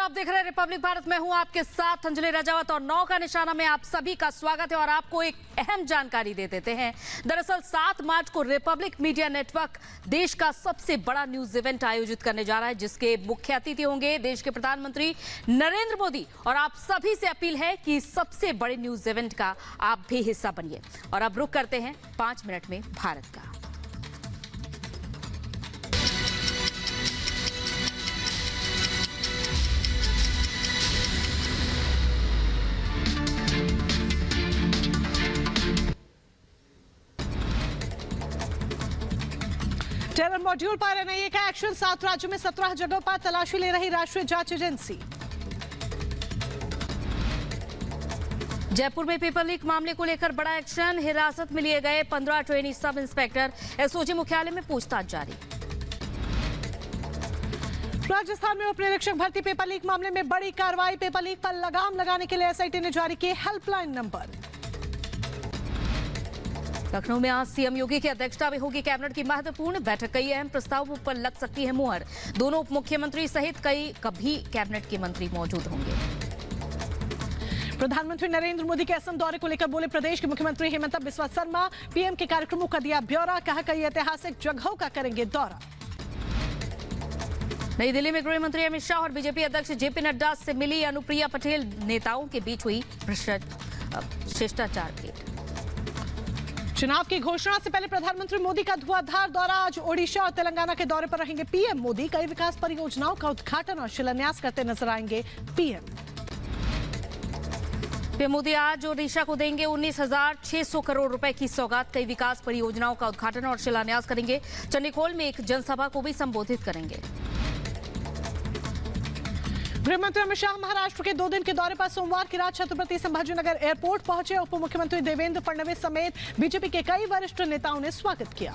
आप देख रहे हैं रिपब्लिक भारत में हूं आपके साथ अंजलि राजावत और 9 का निशाना में आप सभी का स्वागत है। और आपको एक अहम जानकारी दे देते हैं। दरअसल 7 मार्च को रिपब्लिक मीडिया नेटवर्क देश का सबसे बड़ा न्यूज इवेंट आयोजित करने जा रहा है, जिसके मुख्य अतिथि होंगे देश के प्रधानमंत्री नरेंद्र मोदी। और आप सभी से अपील है कि सबसे बड़े न्यूज इवेंट का आप भी हिस्सा बनिए। और अब रुक करते हैं 5 मिनट में भारत का। टेरर मॉड्यूल पर एनआईए का एक्शन, 7 राज्यों में 17 जगहों पर तलाशी ले रही राष्ट्रीय जांच एजेंसी। जयपुर में पेपर लीक मामले को लेकर बड़ा एक्शन, हिरासत में लिए गए 15 ट्रेनी सब इंस्पेक्टर, एसओजी मुख्यालय में पूछताछ जारी। राजस्थान में उप निरीक्षक भर्ती पेपर लीक मामले में बड़ी कार्रवाई, पेपर लीक पर लगाम लगाने के लिए एसआईटी ने जारी किए हेल्पलाइन नंबर। लखनऊ में आज सीएम योगी की अध्यक्षता में होगी कैबिनेट की महत्वपूर्ण बैठक, कई अहम प्रस्तावों पर लग सकती है मुहर। दोनों उप मुख्यमंत्री सहित कभी कैबिनेट के मंत्री मौजूद होंगे। प्रधानमंत्री नरेंद्र मोदी के असम दौरे को लेकर बोले प्रदेश के मुख्यमंत्री हेमंत बिस्वा शर्मा, पीएम के कार्यक्रमों का दिया ब्यौरा, कहा कई ऐतिहासिक जगहों का करेंगे दौरा। नई दिल्ली में गृह मंत्री अमित शाह और बीजेपी अध्यक्ष जेपी नड्डा से मिली अनुप्रिया पटेल, नेताओं के बीच हुई शिष्टाचार भेंट। चुनाव की घोषणा से पहले प्रधानमंत्री मोदी का धुआंधार दौरा, आज ओडिशा और तेलंगाना के दौरे पर रहेंगे पीएम मोदी। कई विकास परियोजनाओं का उद्घाटन और शिलान्यास करते नजर आएंगे पीएम मोदी आज ओडिशा को देंगे 19,600 करोड़ रुपए की सौगात, कई विकास परियोजनाओं का उद्घाटन और शिलान्यास करेंगे। चंडीखोल में एक जनसभा को भी संबोधित करेंगे। गृहमंत्री अमित शाह महाराष्ट्र के 2 दिन के दौरे पर सोमवार की रात छत्रपति संभाजीनगर एयरपोर्ट पहुंचे। उप मुख्यमंत्री देवेंद्र फडणवीस समेत बीजेपी के कई वरिष्ठ नेताओं ने स्वागत किया।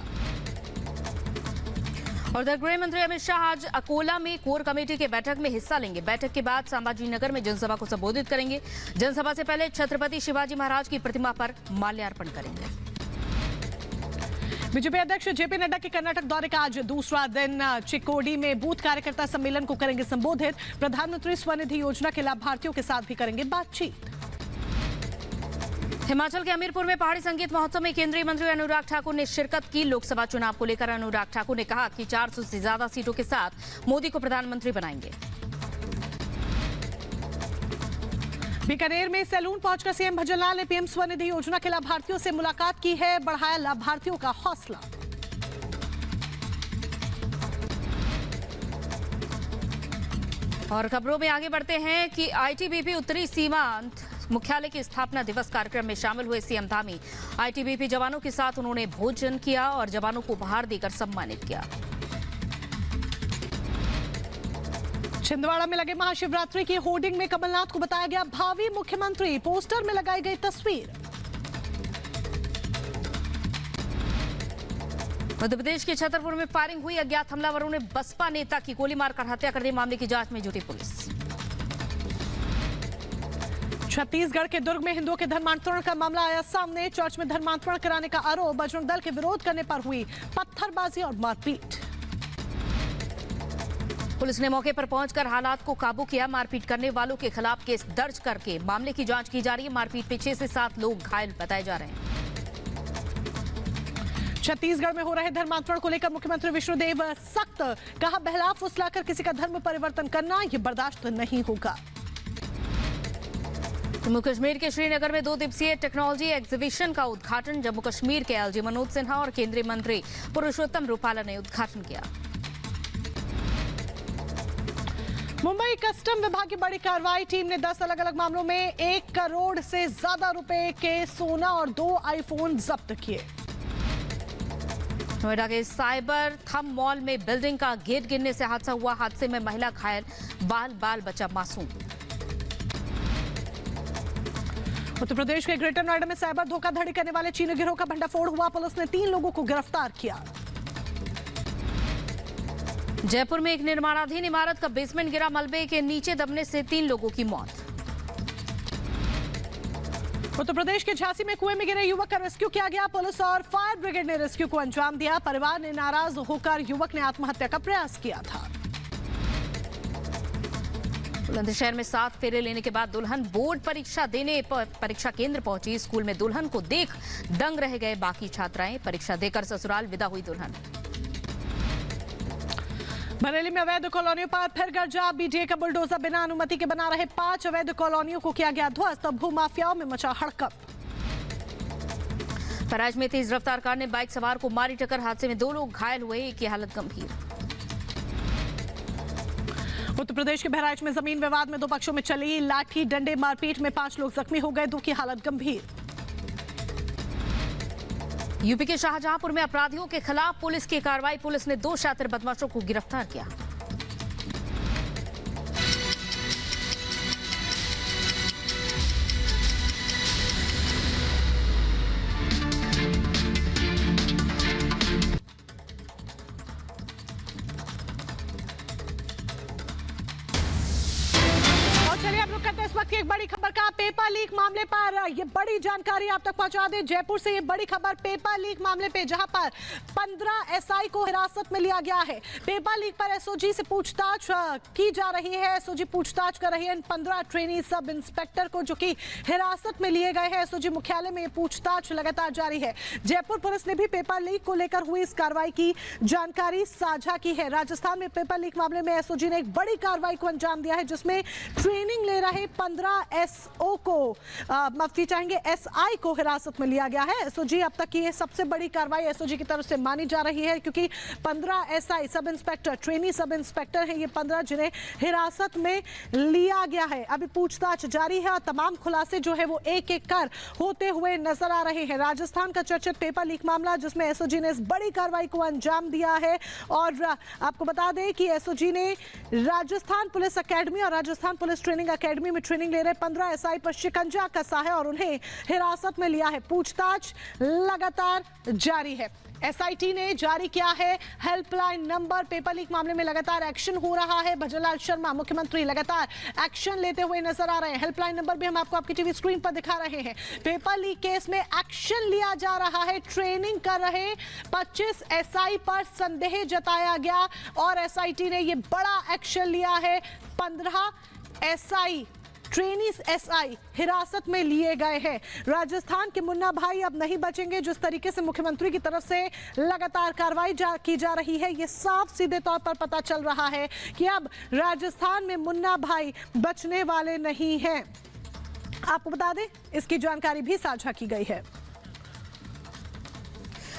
और गृह मंत्री अमित शाह आज अकोला में कोर कमेटी की बैठक में हिस्सा लेंगे। बैठक के बाद संभाजीनगर में जनसभा को संबोधित करेंगे। जनसभा से पहले छत्रपति शिवाजी महाराज की प्रतिमा पर माल्यार्पण करेंगे। बीजेपी अध्यक्ष जेपी नड्डा के कर्नाटक दौरे का आज दूसरा दिन, चिक्कोडी में बूथ कार्यकर्ता सम्मेलन को करेंगे संबोधित। प्रधानमंत्री स्वनिधि योजना के लाभार्थियों के साथ भी करेंगे बातचीत। हिमाचल के हमीरपुर में पहाड़ी संगीत महोत्सव में केंद्रीय मंत्री अनुराग ठाकुर ने शिरकत की। लोकसभा चुनाव को लेकर अनुराग ठाकुर ने कहा कि 400 से ज्यादा सीटों के साथ मोदी को प्रधानमंत्री बनाएंगे। बीकानेर में सैलून पहुंचकर सीएम भजनलाल ने पीएम स्वनिधि योजना के लाभार्थियों से मुलाकात की है, बढ़ाया लाभार्थियों का हौसला। और खबरों में आगे बढ़ते हैं कि आईटीबीपी उत्तरी सीमांत मुख्यालय के स्थापना दिवस कार्यक्रम में शामिल हुए सीएम धामी। आईटीबीपी जवानों के साथ उन्होंने भोजन किया और जवानों को उपहार देकर सम्मानित किया। छिंदवाड़ा में लगे महाशिवरात्रि की होर्डिंग में कमलनाथ को बताया गया भावी मुख्यमंत्री, पोस्टर में लगाई गई तस्वीर। मध्य प्रदेश के छतरपुर में फायरिंग हुई, अज्ञात हमलावरों ने बसपा नेता की गोली मारकर हत्या कर दी। मामले की जांच में जुटी पुलिस। छत्तीसगढ़ के दुर्ग में हिंदुओं के धर्मांतरण का मामला आया सामने। चर्च में धर्मांतरण कराने का आरोप, बजरंग दल के विरोध करने पर हुई पत्थरबाजी और मारपीट। पुलिस ने मौके पर पहुंचकर हालात को काबू किया। मारपीट करने वालों के खिलाफ केस दर्ज करके मामले की जांच की जा रही है। मारपीट में 6 से 7 लोग घायल बताए जा रहे हैं। छत्तीसगढ़ में हो रहे धर्मांतरण को लेकर मुख्यमंत्री विष्णुदेव सख्त, कहा बहला फुसलाकर किसी का धर्म परिवर्तन करना यह बर्दाश्त नहीं होगा। जम्मू कश्मीर के श्रीनगर में 2 दिवसीय टेक्नोलॉजी एग्जीबिशन का उद्घाटन जम्मू कश्मीर के एलजी मनोज सिन्हा और केंद्रीय मंत्री पुरुषोत्तम रूपाला ने उद्घाटन किया। मुंबई कस्टम विभाग की बड़ी कार्रवाई, टीम ने 10 अलग अलग मामलों में 1 करोड़ से ज्यादा रुपए के सोना और 2 आईफोन जब्त किए। नोएडा के साइबर थम मॉल में बिल्डिंग का गेट गिरने से हादसा हुआ। हादसे में महिला घायल, बाल बचा मासूम। उत्तर प्रदेश के ग्रेटर नोएडा में साइबर धोखाधड़ी करने वाले चीनी गिरोह का भंडाफोड़ हुआ। पुलिस ने 3 लोगों को गिरफ्तार किया। जयपुर में एक निर्माणाधीन इमारत का बेसमेंट गिरा, मलबे के नीचे दबने से 3 लोगों की मौत। उत्तर प्रदेश के झांसी में कुएं में गिरे युवक का रेस्क्यू किया गया। पुलिस और फायर ब्रिगेड ने रेस्क्यू को अंजाम दिया। परिवार ने नाराज होकर युवक ने आत्महत्या का प्रयास किया था। बुलंदशहर में 7 फेरे लेने के बाद दुल्हन बोर्ड परीक्षा देने परीक्षा केंद्र पहुंची। स्कूल में दुल्हन को देख दंग रह गए बाकी छात्राएं। परीक्षा देकर ससुराल विदा हुई दुल्हन। बरेली में अवैध कॉलोनियों पर फिर गर्जा। बीडीए का बुलडोजर बिना अनुमति के बना रहे 5 अवैध कॉलोनियों को किया गया ध्वस्त। भूमाफियाओं में मचा हड़कंप। बहराइच में तेज रफ्तार कार ने बाइक सवार को मारी टक्कर। हादसे में 2 लोग घायल हुए, एक की हालत गंभीर। उत्तर प्रदेश के बहराइच में जमीन विवाद में 2 पक्षों में चली लाठी डंडे मारपीट में 5 लोग जख्मी हो गए, 2 की हालत गंभीर। यूपी के शाहजहांपुर में अपराधियों के खिलाफ पुलिस की कार्रवाई। पुलिस ने 2 शातिर बदमाशों को गिरफ्तार किया। चलिए अब रुक करते हैं इस वक्त की एक बड़ी खबर का। पेपर लीक मामले पर ये बड़ी जानकारी आप तक पहुंचा दें। जयपुर से ये बड़ी खबर पेपर लीक मामले पे, जहां पर 15 एसआई को हिरासत में लिया गया है। पेपर लीक पर एसओजी से पूछताछ की जा रही है। एसओजी पूछताछ कर रही है इन 15 ट्रेनी सब इंस्पेक्टर को जो कि हिरासत में लिए गए हैं। एसओजी मुख्यालय में ये पूछताछ लगातार जारी है। जयपुर पुलिस ने भी पेपर लीक को लेकर हुई इस कार्रवाई की जानकारी साझा की है। राजस्थान में पेपर लीक मामले में एसओजी ने एक बड़ी कार्रवाई को अंजाम दिया है, जिसमें ट्रेनिंग ले रहे 15 एसओ को माफी चाहेंगे एसआई को हिरासत में लिया गया है। एसओजी अब तक की ये सबसे बड़ी कार्रवाई एसओजी की तरफ से मानी जा रही है, क्योंकि 15 SI sub inspector trainee sub inspector हैं ये 15 जिन्हें हिरासत में लिया गया है। अभी पूछताछ जारी है और तमाम खुलासे जो है वो एक एक कर होते हुए नजर आ रहे हैं। राजस्थान का चर्चित पेपर लीक मामला, जिसमें एसओजी ने इस बड़ी कार्रवाई को अंजाम दिया है। और आपको बता दें कि एसओजी ने राजस्थान पुलिस अकेडमी और राजस्थान पुलिस ट्रेनिंग अकेडमी में ट्रेनिंग ले रहे 15 एसआई पर शिकंजा कसा है और उन्हें हिरासत में लिया है। पूछताछ लगातार जारी है। एसआईटी ने जारी किया है हेल्पलाइन नंबर। पेपर लीक मामले में लगातार एक्शन हो रहा है। भजनलाल शर्मा मुख्यमंत्री लगातार एक्शन लेते हुए नजर आ रहे हैं। हेल्पलाइन नंबर भी हम आपको आपकी टीवी स्क्रीन पर दिखा रहे हैं। पेपर लीक केस में एक्शन लिया जा रहा है। ट्रेनिंग कर रहे 25 एसआई पर संदेह जताया गया और एसआईटी ने यह बड़ा एक्शन लिया है। 15 एसआई ट्रेनीज एसआई हिरासत में लिए गए हैं। राजस्थान के मुन्ना भाई अब नहीं बचेंगे। जिस तरीके से मुख्यमंत्री की तरफ से लगातार कार्रवाई की जा रही है, ये साफ सीधे तौर पर पता चल रहा है कि अब राजस्थान में मुन्ना भाई बचने वाले नहीं हैं। आपको बता दें इसकी जानकारी भी साझा की गई है।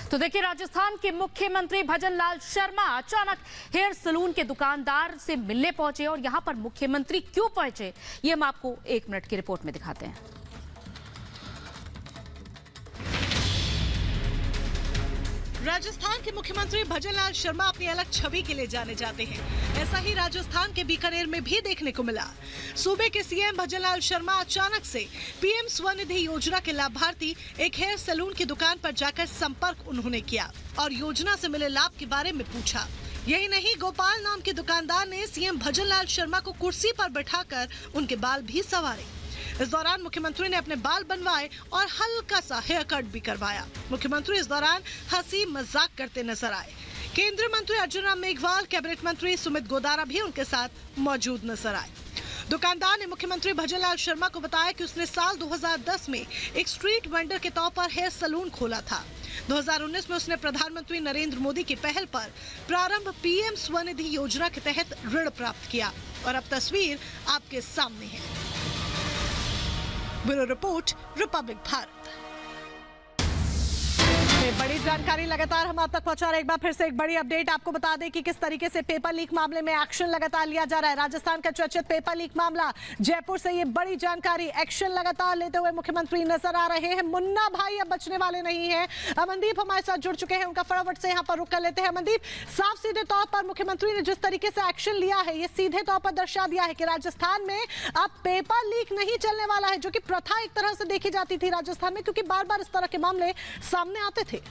तो देखिए, राजस्थान के मुख्यमंत्री भजनलाल शर्मा अचानक हेयर सलून के दुकानदार से मिलने पहुंचे और यहां पर मुख्यमंत्री क्यों पहुंचे, ये हम आपको 1 मिनट की रिपोर्ट में दिखाते हैं। राजस्थान के मुख्यमंत्री भजनलाल शर्मा अपनी अलग छवि के लिए जाने जाते हैं। ऐसा ही राजस्थान के बीकानेर में भी देखने को मिला। सूबे के सीएम भजनलाल शर्मा अचानक से पीएम स्वनिधि योजना के लाभार्थी एक हेयर सैलून की दुकान पर जाकर संपर्क उन्होंने किया और योजना से मिले लाभ के बारे में पूछा। यही नहीं, गोपाल नाम के दुकानदार ने सीएम भजनलाल शर्मा को कुर्सी पर बैठाकर उनके बाल भी संवारे। इस दौरान मुख्यमंत्री ने अपने बाल बनवाए और हल्का सा हेयर कट भी करवाया। मुख्यमंत्री इस दौरान हंसी मजाक करते नजर आए। केंद्रीय मंत्री अर्जुन राम मेघवाल, कैबिनेट मंत्री सुमित गोदारा भी उनके साथ मौजूद नजर आए। दुकानदार ने मुख्यमंत्री भजनलाल शर्मा को बताया कि उसने साल 2010 में एक स्ट्रीट वेंडर के तौर पर हेयर सैलून खोला था। 2019 में उसने प्रधानमंत्री नरेंद्र मोदी की पहल पर प्रारंभ पीएम स्वनिधि योजना के तहत ऋण प्राप्त किया और अब तस्वीर आपके सामने है। Bureau report, Republic Bharat. बड़ी जानकारी लगातार हम आप तक पहुंचा रहे। एक बार फिर से एक बड़ी अपडेट आपको बता दें कि किस तरीके से पेपर लीक मामले में एक्शन लगातार लिया जा रहा है। राजस्थान का चर्चित पेपर लीक मामला, जयपुर से ये बड़ी जानकारी, एक्शन लगातार लेते हुए मुख्यमंत्री नजर आ रहे हैं। मुन्ना भाई अब बचने वाले नहीं हैं। अमनदीप हमारे साथ जुड़ चुके हैं, उनका फटाफट से यहाँ पर रुक कर लेते हैं। अमनदीप, साफ सीधे तौर पर मुख्यमंत्री ने जिस तरीके से एक्शन लिया है, ये सीधे तौर पर दर्शा दिया है कि राजस्थान में अब पेपर लीक नहीं चलने वाला है, जो कि प्रथा एक तरह से देखी जाती थी राजस्थान में, क्योंकि बार बार इस तरह के मामले सामने आते थे।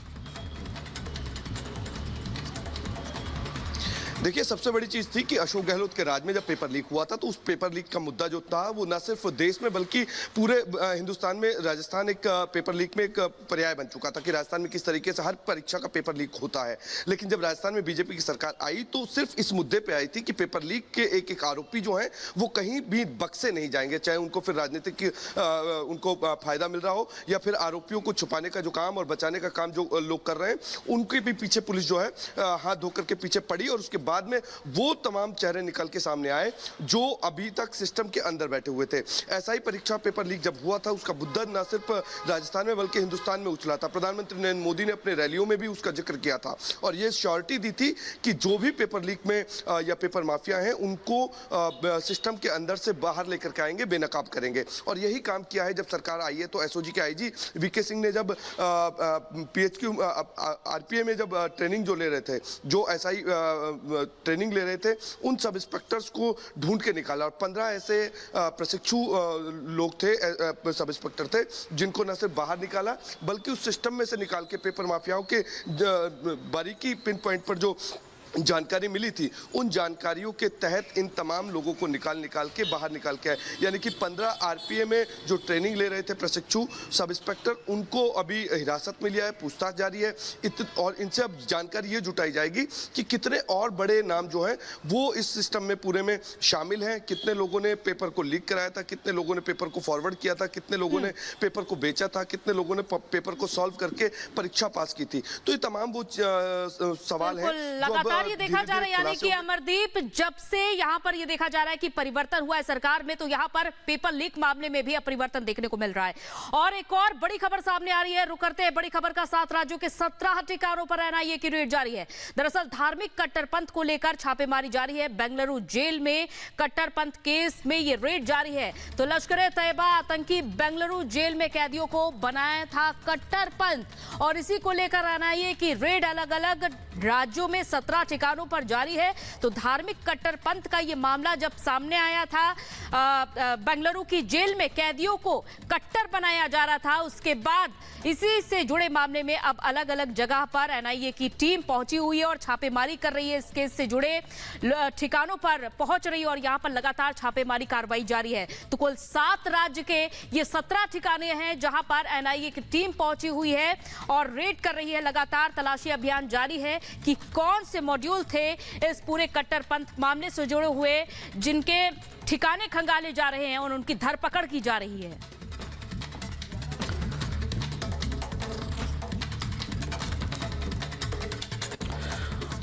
देखिए, सबसे बड़ी चीज थी कि अशोक गहलोत के राज में जब पेपर लीक हुआ था तो उस पेपर लीक का मुद्दा जो था वो न सिर्फ देश में बल्कि पूरे हिंदुस्तान में राजस्थान एक पेपर लीक में एक पर्याय बन चुका था कि राजस्थान में किस तरीके से हर परीक्षा का पेपर लीक होता है। लेकिन जब राजस्थान में बीजेपी की सरकार आई तो सिर्फ इस मुद्दे पे आई थी कि पेपर लीक के एक एक आरोपी जो है वो कहीं भी बक्से नहीं जाएंगे, चाहे उनको फिर राजनीतिक उनको फायदा मिल रहा हो या फिर आरोपियों को छुपाने का जो काम और बचाने का काम जो लोग कर रहे हैं उनके भी पीछे पुलिस जो है हाथ धोकर के पीछे पड़ी और उसके बाद में वो तमाम चेहरे निकल के सामने आए जो अभी तक सिस्टम के अंदर बैठे हुए थे। ऐसा ही परीक्षा पेपर लीक जब हुआ था उसका मुद्दा न सिर्फ राजस्थान में बल्कि हिंदुस्तान में उछला था। प्रधानमंत्री नरेंद्र मोदी ने अपने रैलियों में भी उसका जिक्र किया था और ये श्योरिटी दी थी कि जो भी पेपर लीक में या पेपर माफिया हैं उनको सिस्टम के अंदर से बाहर लेकर के आएंगे, बेनकाब करेंगे। और यही काम किया है जब सरकार आई है। तो एसओजी के आईजी वीके सिंह ने जब पीएचक्यू आरपीए में जब ट्रेनिंग जो ले रहे थे, जो एसआई ट्रेनिंग ले रहे थे, उन सब इंस्पेक्टर्स को ढूंढ के निकाला और 15 ऐसे प्रशिक्षु लोग थे, सब इंस्पेक्टर थे, जिनको न सिर्फ बाहर निकाला बल्कि उस सिस्टम में से निकाल के पेपर माफियाओं के बारीकी पिन पॉइंट पर जो जानकारी मिली थी उन जानकारियों के तहत इन तमाम लोगों को निकाल के बाहर निकाल के आए। यानी कि 15 आरपीए में जो ट्रेनिंग ले रहे थे प्रशिक्षु सब इंस्पेक्टर, उनको अभी हिरासत में लिया है, पूछताछ जारी है और इनसे अब जानकारी ये जुटाई जाएगी कि कितने और बड़े नाम जो हैं वो इस सिस्टम में पूरे में शामिल हैं, कितने लोगों ने पेपर को लीक कराया था, कितने लोगों ने पेपर को फॉरवर्ड किया था, कितने लोगों ने पेपर को बेचा था, कितने लोगों ने पेपर को सॉल्व करके परीक्षा पास की थी। तो ये तमाम वो सवाल हैं। ये देखा जा रहा है यानी कि अमरदीप, जब से यहां पर ये देखा जा रहा है कि परिवर्तन हुआ है सरकार में, तो यहां पर पेपर लीक मामले में भी अब परिवर्तन देखने को मिल रहा है। और एक और बड़ी खबर सामने आ रही है, रुक करते हैं बड़ी खबर का। 7 राज्यों के 17 ठिकानों पर एनआईए की रेड जारी है। दरअसल धार्मिक कट्टरपंथ को लेकर छापेमारी जारी है। बेंगलुरु जेल में कट्टरपंथ केस में ये रेड जारी है। तो लश्कर-ए-तैयबा आतंकी बेंगलुरु जेल में कैदियों को बनाया था कट्टरपंथ और इसी को लेकर एनआईए की रेड अलग अलग राज्यों में 17 ठिकानों पर जारी है। तो धार्मिक कट्टरपंथ का ये मामला जब सामने आया था, बेंगलुरु की जेल में कैदियों को कट्टर बनाया जा रहा था, उसके बाद इसी से जुड़े मामले में अब अलग अलग जगह पर एनआईए की टीम पहुंची हुई है और छापेमारी कर रही है। इस केस से जुड़े ठिकानों पर पहुंच रही है और यहां पर लगातार छापेमारी कार्रवाई जारी है। तो कुल 7 राज्य के ये 17 ठिकाने हैं जहां पर एनआईए की टीम पहुंची हुई है और रेड कर रही है। लगातार तलाशी अभियान जारी है कि कौन से मॉड्यूल थे इस पूरे कट्टरपंथ मामले से जुड़े हुए जिनके ठिकाने खंगाले जा रहे हैं और उनकी धरपकड़ की जा रही है।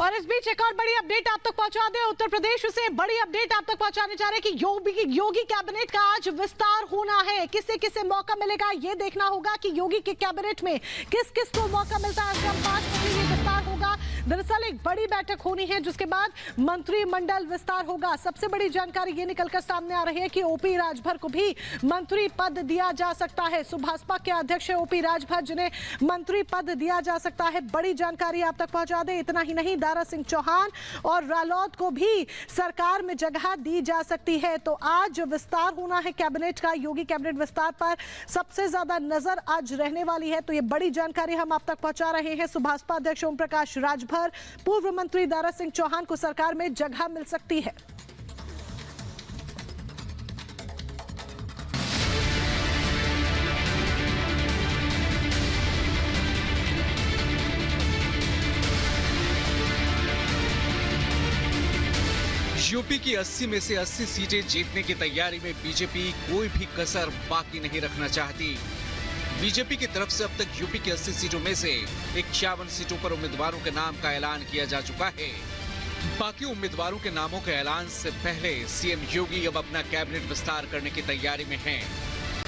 और इस बीच एक और बड़ी अपडेट आप तक पहुंचा दें। उत्तर प्रदेश से बड़ी अपडेट आप तक पहुंचाने जा रहे हैं कि योगी कैबिनेट का आज विस्तार होना है। किसे किसे मौका मिलेगा ये देखना होगा कि योगी के कैबिनेट में किस किस को मौका मिलता है। अगले 5 महीने ये विस्तार होगा। दरअसल एक बड़ी बैठक होनी है जिसके बाद मंत्रिमंडल विस्तार होगा। सबसे बड़ी जानकारी ये निकलकर सामने आ रही है कि ओपी राजभर को भी मंत्री पद दिया जा सकता है। सुभाषपा के अध्यक्ष ओपी राजभर जिन्हें मंत्री पद दिया जा सकता है, बड़ी जानकारी आप तक पहुंचा दें। इतना ही नहीं, दारा सिंह चौहान और रालोद को भी सरकार में जगह दी जा सकती है। तो आज विस्तार होना है कैबिनेट का। योगी कैबिनेट विस्तार पर सबसे ज्यादा नजर आज रहने वाली है। तो ये बड़ी जानकारी हम आप तक पहुंचा रहे हैं। सुभाषपा अध्यक्ष ओम प्रकाश राजभर, पूर्व मंत्री दारा सिंह चौहान को सरकार में जगह मिल सकती है। यूपी की 80 में से 80 सीटें जीतने की तैयारी में बीजेपी कोई भी कसर बाकी नहीं रखना चाहती। बीजेपी की तरफ से अब तक यूपी की 80 सीटों में से 51 सीटों पर उम्मीदवारों के नाम का ऐलान किया जा चुका है। बाकी उम्मीदवारों के नामों के ऐलान से पहले सीएम योगी अब अपना कैबिनेट विस्तार करने की तैयारी में हैं।